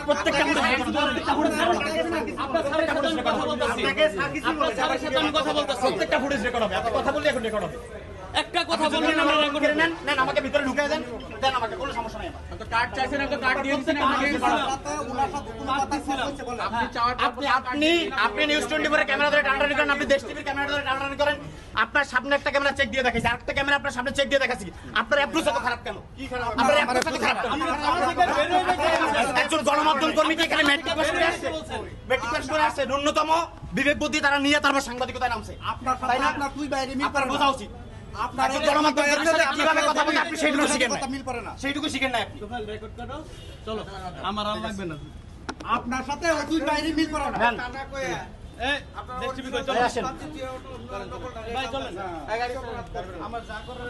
প্রত্যেকটা footage record হবে। কথা বললে এখন রেকর্ড হবে। একটা কথা বললেন নেন আমাকে ভিতরে ঢুকিয়ে দেন আমাকে, কোনো সমস্যা নাই। কার্ড চাইছেন, একটা কার্ড দিয়ে দিচ্ছেন। আপনি নিউজ 24 ক্যামেরা ধরে টানাটানি করেন, আপনি দেশ টিভির ক্যামেরা ধরে টানাটানি করেন। আপনার সামনে একটা ক্যামেরা চেক দিয়ে দেখাইছি, আরেকটা ক্যামেরা আপনার সামনে চেক দিয়ে দেখাচ্ছি। আপনার অ্যাপ্রোচ এত খারাপ কেন? আপনার অ্যাপ্রোচ এত খারাপ কেন? একজন গণমাধ্যম কর্মীকে এখানে মেট্রিক পাস করে আসছে, ন্যূনতম বিবেক বুদ্ধি তারা নিয়ে তারপর সাংবাদিকতায় নামছে। তাই না? আপনার বোঝা উচিত। কিভাবে কথা বলতে আপনি সেইটুকু শিখেন না। চলো, আমার আর লাগবে না। আপনার সাথে দুই বাইরে মিল করে না। আমার যা করার